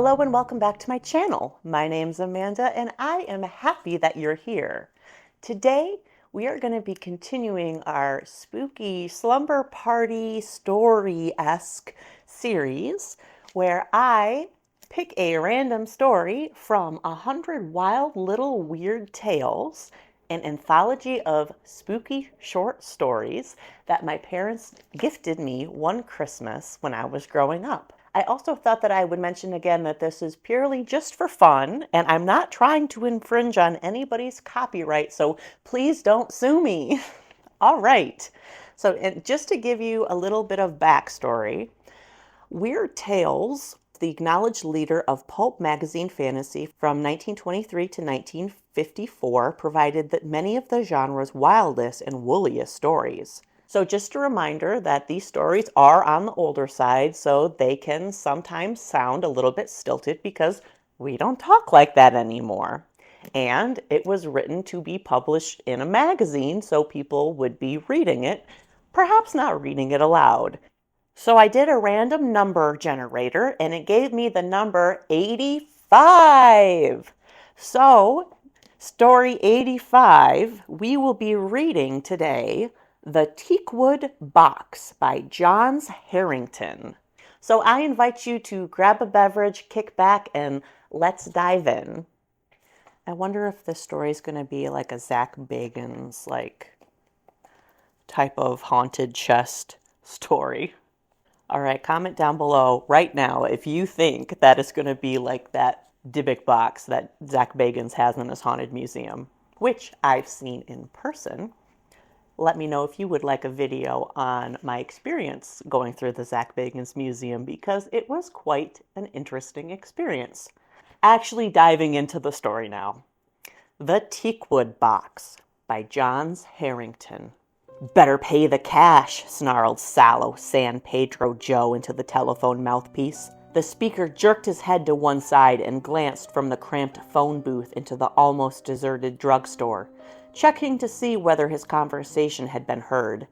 Hello and welcome back to my channel. My name's Amanda and I am happy that you're here. Today we are going to be continuing our spooky slumber party story-esque series where I pick a random story from 100 Wild Little Weird Tales, an anthology of spooky short stories that my parents gifted me one Christmas when I was growing up. I also thought that I would mention again that this is purely just for fun, and I'm not trying to infringe on anybody's copyright, so please don't sue me. All right, so just to give you a little bit of backstory, Weird Tales, the acknowledged leader of pulp magazine fantasy from 1923 to 1954, provided that many of the genre's wildest and wooliest stories. So just a reminder that these stories are on the older side, so they can sometimes sound a little bit stilted because we don't talk like that anymore. And it was written to be published in a magazine, so people would be reading it, perhaps not reading it aloud. So I did a random number generator and it gave me the number 85. So, story 85, we will be reading today The Teakwood Box by Johns Harrington. So I invite you to grab a beverage, kick back, and let's dive in. I wonder if this story is going to be like a Zach Bagans type of haunted chest story. All right, comment down below right now if you think that it's going to be like that Dybbuk box that Zach Bagans has in his haunted museum, which I've seen in person. Let me know if you would like a video on my experience going through the Zach Bagans Museum because it was quite an interesting experience. Actually diving into the story now. The Teakwood Box by Johns Harrington. "Better pay the cash," snarled sallow San Pedro Joe into the telephone mouthpiece. The speaker jerked his head to one side and glanced from the cramped phone booth into the almost deserted drugstore, checking to see whether his conversation had been heard.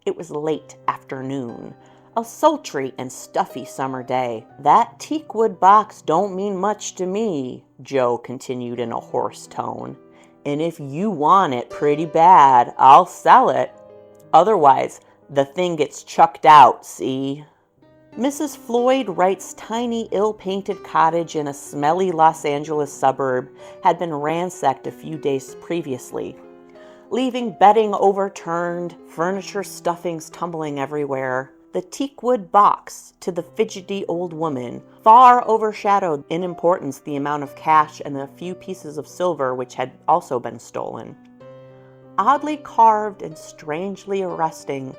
It was late afternoon, a sultry and stuffy summer day. "That Teakwood box don't mean much to me," Joe continued in a hoarse tone. "And if you want it pretty bad, I'll sell it. Otherwise, the thing gets chucked out, see?" Mrs. Floyd Wright's tiny, ill-painted cottage in a smelly Los Angeles suburb had been ransacked a few days previously, leaving bedding overturned, furniture stuffings tumbling everywhere. The teakwood box, to the fidgety old woman, far overshadowed in importance the amount of cash and the few pieces of silver which had also been stolen. Oddly carved and strangely arresting,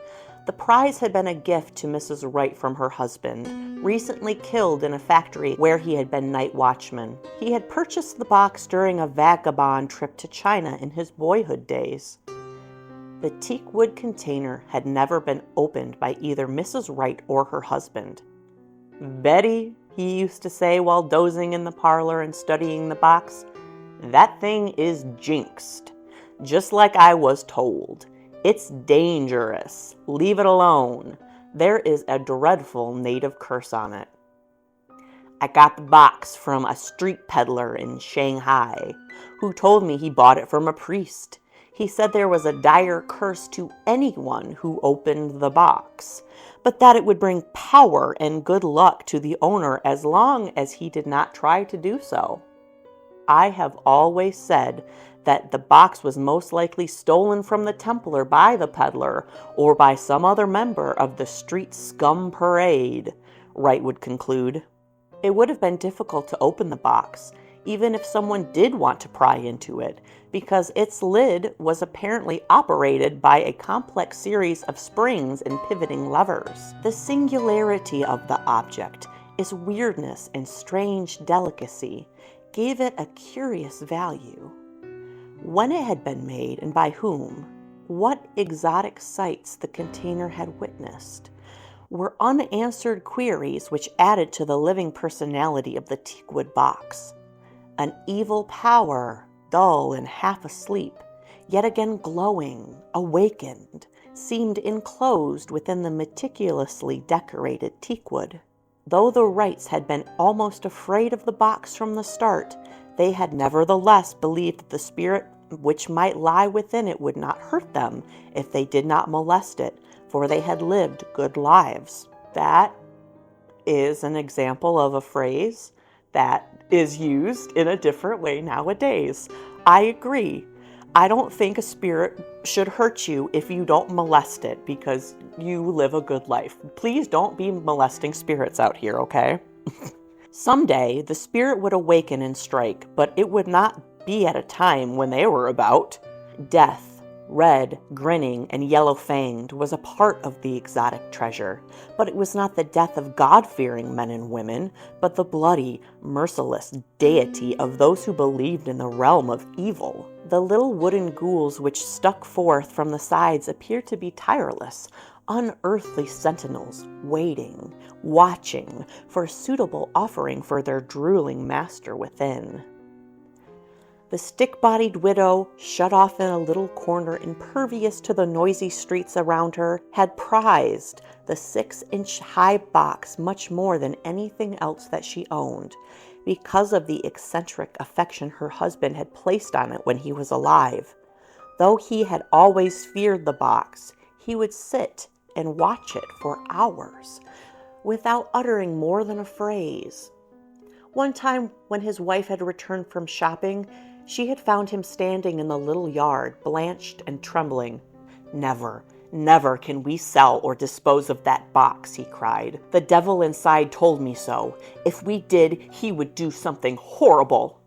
the prize had been a gift to Mrs. Wright from her husband, recently killed in a factory where he had been night watchman. He had purchased the box during a vagabond trip to China in his boyhood days. The teakwood container had never been opened by either Mrs. Wright or her husband. "Betty," he used to say while dozing in the parlor and studying the box, "that thing is jinxed. Just like I was told. It's dangerous. Leave it alone. There is a dreadful native curse on it. I got the box from a street peddler in Shanghai, who told me he bought it from a priest. He said there was a dire curse to anyone who opened the box, but that it would bring power and good luck to the owner as long as he did not try to do so. I have always said that the box was most likely stolen from the Templar by the peddler or by some other member of the street scum parade," Wright would conclude. It would have been difficult to open the box, even if someone did want to pry into it, because its lid was apparently operated by a complex series of springs and pivoting levers. The singularity of the object, its weirdness and strange delicacy, gave it a curious value. When it had been made and by whom, what exotic sights the container had witnessed, were unanswered queries which added to the living personality of the teakwood box. An evil power, dull and half asleep, yet again glowing, awakened, seemed enclosed within the meticulously decorated teakwood. Though the Wrights had been almost afraid of the box from the start, they had nevertheless believed that the spirit which might lie within it would not hurt them if they did not molest it, for they had lived good lives. That is an example of a phrase that is used in a different way nowadays. I agree. I don't think a spirit should hurt you if you don't molest it because you live a good life. Please don't be molesting spirits out here, okay? Someday, the spirit would awaken and strike, but it would not be at a time when they were about. Death, red, grinning, and yellow-fanged, was a part of the exotic treasure, but it was not the death of God-fearing men and women, but the bloody, merciless deity of those who believed in the realm of evil. The little wooden ghouls which stuck forth from the sides appeared to be tireless, unearthly sentinels, waiting, watching for a suitable offering for their drooling master within. The stick-bodied widow, shut off in a little corner impervious to the noisy streets around her, had prized the 6-inch high box much more than anything else that she owned, because of the eccentric affection her husband had placed on it when he was alive. Though he had always feared the box, he would sit and watch it for hours, without uttering more than a phrase. One time, when his wife had returned from shopping, she had found him standing in the little yard, blanched and trembling. "Never, never can we sell or dispose of that box," he cried. "The devil inside told me so. If we did, he would do something horrible."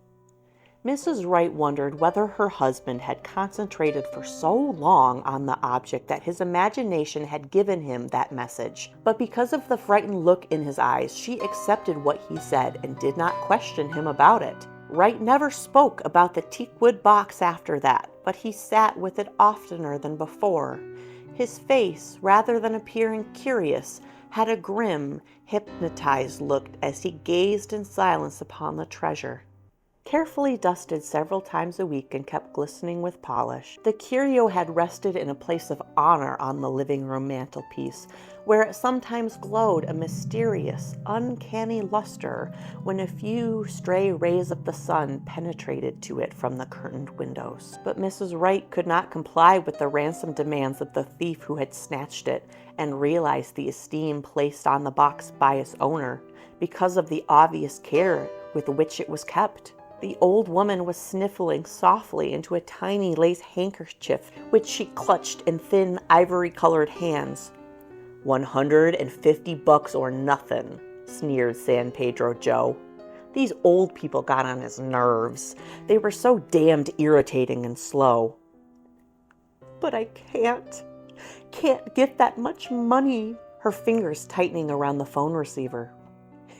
Mrs. Wright wondered whether her husband had concentrated for so long on the object that his imagination had given him that message. But because of the frightened look in his eyes, she accepted what he said and did not question him about it. Wright never spoke about the Teakwood Box after that, but he sat with it oftener than before. His face, rather than appearing curious, had a grim, hypnotized look as he gazed in silence upon the treasure. Carefully dusted several times a week and kept glistening with polish, the curio had rested in a place of honor on the living room mantelpiece, where it sometimes glowed a mysterious, uncanny luster when a few stray rays of the sun penetrated to it from the curtained windows. But Mrs. Wright could not comply with the ransom demands of the thief who had snatched it, and realized the esteem placed on the box by its owner, because of the obvious care with which it was kept. The old woman was sniffling softly into a tiny lace handkerchief which she clutched in thin, ivory-colored hands. $150 or nothing, sneered San Pedro Joe. These old people got on his nerves. They were so damned irritating and slow. "But I can't get that much money," her fingers tightening around the phone receiver.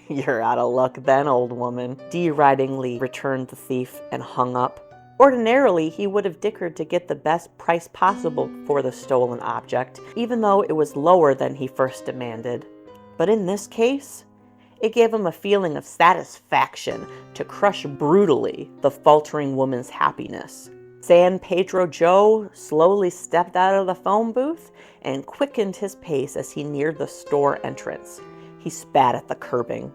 "You're out of luck then, old woman," deridingly returned the thief and hung up. Ordinarily, he would have dickered to get the best price possible for the stolen object, even though it was lower than he first demanded. But in this case, it gave him a feeling of satisfaction to crush brutally the faltering woman's happiness. San Pedro Joe slowly stepped out of the phone booth and quickened his pace as he neared the store entrance. He spat at the curbing.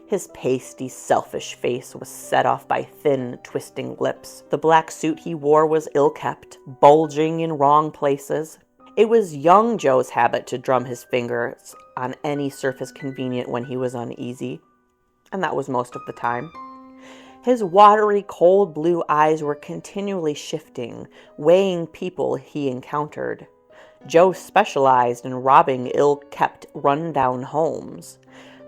His pasty, selfish face was set off by thin, twisting lips. The black suit he wore was ill-kept, bulging in wrong places. It was young Joe's habit to drum his fingers on any surface convenient when he was uneasy, and that was most of the time. His watery, cold blue eyes were continually shifting, weighing people he encountered. Joe specialized in robbing ill-kept, run-down homes.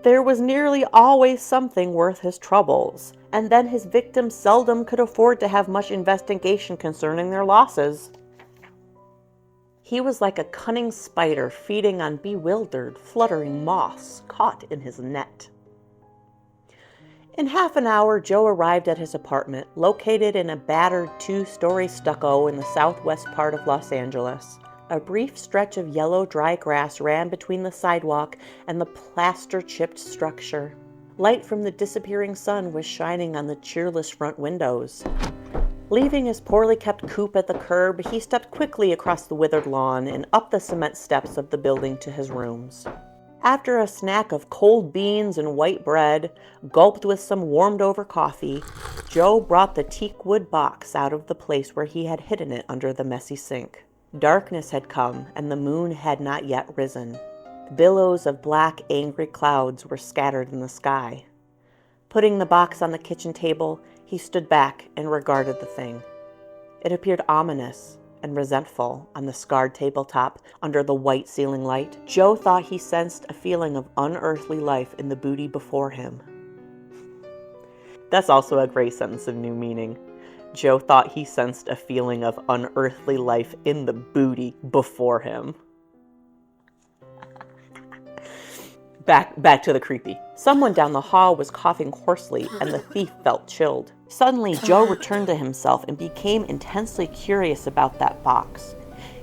There was nearly always something worth his troubles, and then his victims seldom could afford to have much investigation concerning their losses. He was like a cunning spider feeding on bewildered, fluttering moths caught in his net. In half an hour, Joe arrived at his apartment, located in a battered 2-story stucco in the southwest part of Los Angeles. A brief stretch of yellow, dry grass ran between the sidewalk and the plaster-chipped structure. Light from the disappearing sun was shining on the cheerless front windows. Leaving his poorly kept coupe at the curb, he stepped quickly across the withered lawn and up the cement steps of the building to his rooms. After a snack of cold beans and white bread, gulped with some warmed-over coffee, Joe brought the Teakwood Box out of the place where he had hidden it under the messy sink. Darkness had come, and the moon had not yet risen. Billows of black, angry clouds were scattered in the sky. Putting the box on the kitchen table, he stood back and regarded the thing. It appeared ominous and resentful on the scarred tabletop under the white ceiling light. Joe thought he sensed a feeling of unearthly life in the booty before him. That's also a great sentence of new meaning. Joe thought he sensed a feeling of unearthly life in the booty before him. Back to the creepy. Someone down the hall was coughing hoarsely, and the thief felt chilled. Suddenly, Joe returned to himself and became intensely curious about that box.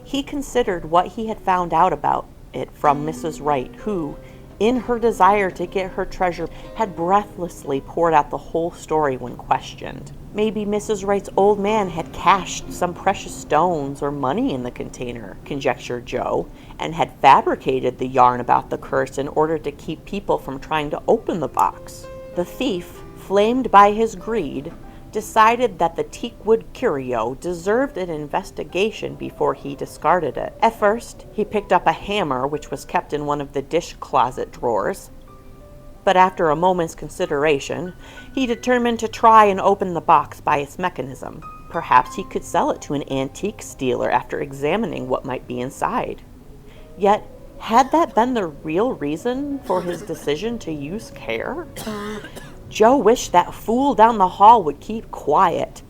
He considered what he had found out about it from Mrs. Wright, who, in her desire to get her treasure, had breathlessly poured out the whole story when questioned. Maybe Mrs. Wright's old man had cached some precious stones or money in the container, conjectured Joe, and had fabricated the yarn about the curse in order to keep people from trying to open the box. The thief, flamed by his greed, decided that the teakwood curio deserved an investigation before he discarded it. At first, he picked up a hammer which was kept in one of the dish closet drawers, but after a moment's consideration, he determined to try and open the box by its mechanism. Perhaps he could sell it to an antiques dealer after examining what might be inside. Yet, had that been the real reason for his decision to use care? Joe wished that fool down the hall would keep quiet.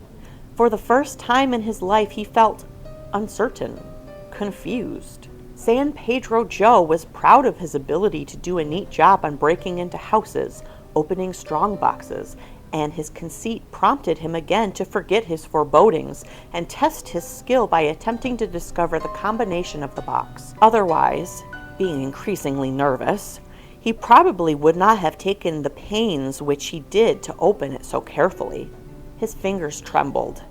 For the first time in his life, he felt uncertain, confused. San Pedro Joe was proud of his ability to do a neat job on breaking into houses, opening strong boxes, and his conceit prompted him again to forget his forebodings and test his skill by attempting to discover the combination of the box. Otherwise, being increasingly nervous, he probably would not have taken the pains which he did to open it so carefully. His fingers trembled.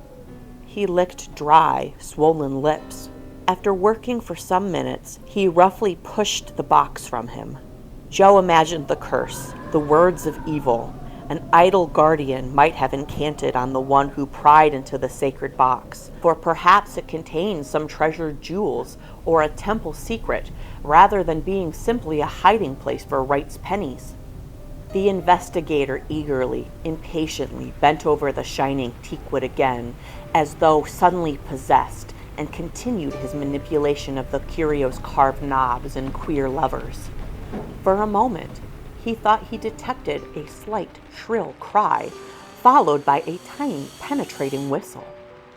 He licked dry, swollen lips. After working for some minutes, he roughly pushed the box from him. Joe imagined the curse, the words of evil. An idle guardian might have incanted on the one who pried into the sacred box, for perhaps it contained some treasured jewels or a temple secret, rather than being simply a hiding place for Wright's pennies. The investigator eagerly, impatiently bent over the shining teakwood again, as though suddenly possessed, and continued his manipulation of the curio's carved knobs and queer levers. For a moment, he thought he detected a slight, shrill cry, followed by a tiny, penetrating whistle.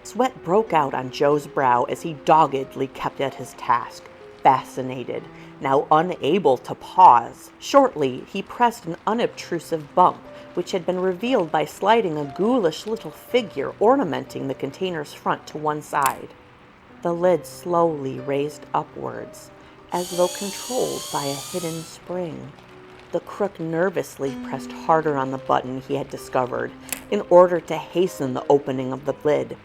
Sweat broke out on Joe's brow as he doggedly kept at his task, fascinated, now unable to pause. Shortly, he pressed an unobtrusive bump, which had been revealed by sliding a ghoulish little figure ornamenting the container's front to one side. The lid slowly raised upwards, as though controlled by a hidden spring. The crook nervously pressed harder on the button he had discovered in order to hasten the opening of the lid.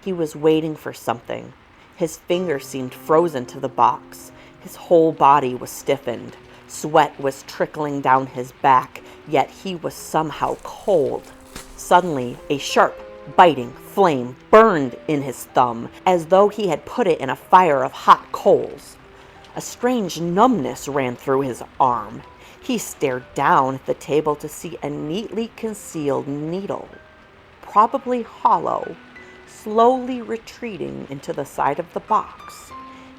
He was waiting for something. His fingers seemed frozen to the box. His whole body was stiffened. Sweat was trickling down his back, yet he was somehow cold. Suddenly, a sharp, biting flame burned in his thumb, as though he had put it in a fire of hot coals. A strange numbness ran through his arm. He stared down at the table to see a neatly concealed needle, probably hollow, slowly retreating into the side of the box.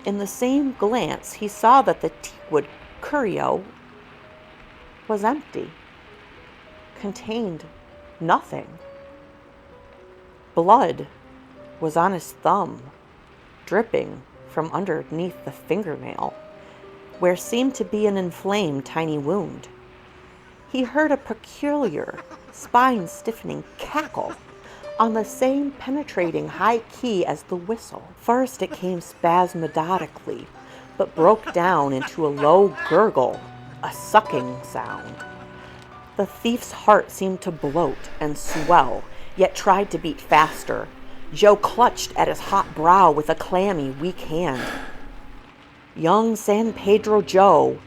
In the same glance, he saw that the teakwood curio was empty, contained nothing. Blood was on his thumb, dripping from underneath the fingernail, where seemed to be an inflamed tiny wound. He heard a peculiar, spine-stiffening cackle on the same penetrating high key as the whistle. First it came spasmodically, but broke down into a low gurgle, a sucking sound. The thief's heart seemed to bloat and swell, yet tried to beat faster. Joe clutched at his hot brow with a clammy, weak hand. Young San Pedro Joe,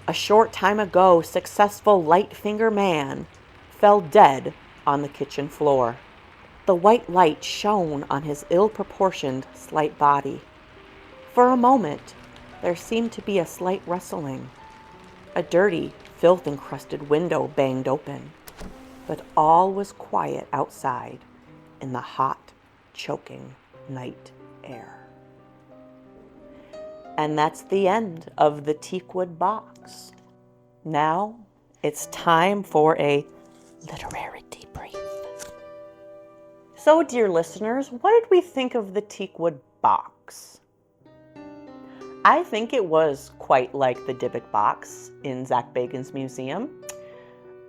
A short time ago, successful light-finger man fell dead on the kitchen floor. The white light shone on his ill-proportioned, slight body. For a moment, there seemed to be a slight rustling. A dirty, filth-encrusted window banged open, but all was quiet outside in the hot, choking night air. And that's the end of the Teakwood Box. Now it's time for a literary debrief. So, dear listeners, what did we think of the Teakwood Box? I think it was quite like the Dybbuk box in Zak Bagans' museum.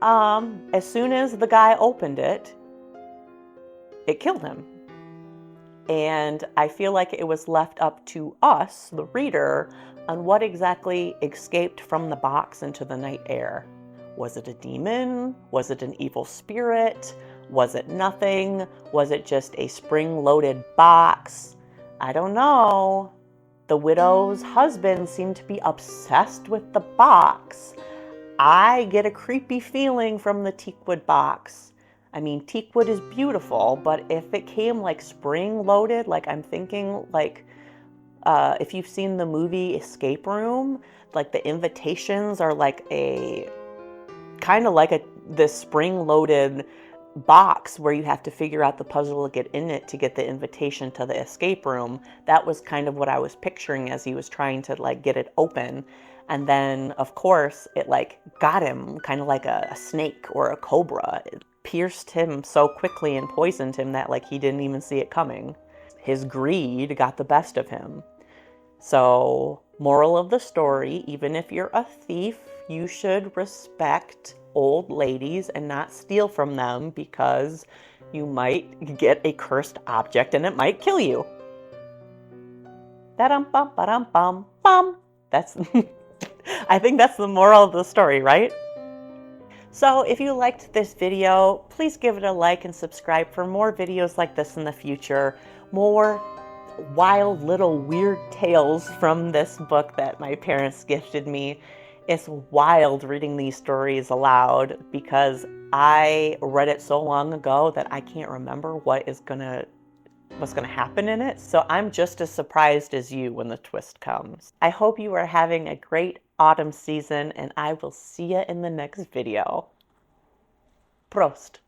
As soon as the guy opened it, it killed him. And I feel like it was left up to us, the reader, on what exactly escaped from the box into the night air. Was it a demon? Was it an evil spirit? Was it nothing? Was it just a spring-loaded box? I don't know. The widow's husband seemed to be obsessed with the box. I get a creepy feeling from the Teakwood box. I mean, teakwood is beautiful, but if it came like spring-loaded, like I'm thinking like if you've seen the movie Escape Room, like the invitations are like a kind of like this spring-loaded box where you have to figure out the puzzle to get in it to get the invitation to the escape room. That was kind of what I was picturing as he was trying to like get it open. And then of course it like got him kind of like a snake or a cobra. It pierced him so quickly and poisoned him that like he didn't even see it coming. His greed got the best of him. So, moral of the story, even if you're a thief, you should respect old ladies and not steal from them because you might get a cursed object and it might kill you. Da-dum-bum, ba-dum-bum, bum. That's, I think that's the moral of the story, right? So if you liked this video, please give it a like and subscribe for more videos like this in the future. More wild little weird tales from this book that my parents gifted me. It's wild reading these stories aloud because I read it so long ago that I can't remember what's gonna happen in it. So I'm just as surprised as you when the twist comes. I hope you are having a great autumn season and I will see you in the next video. Prost!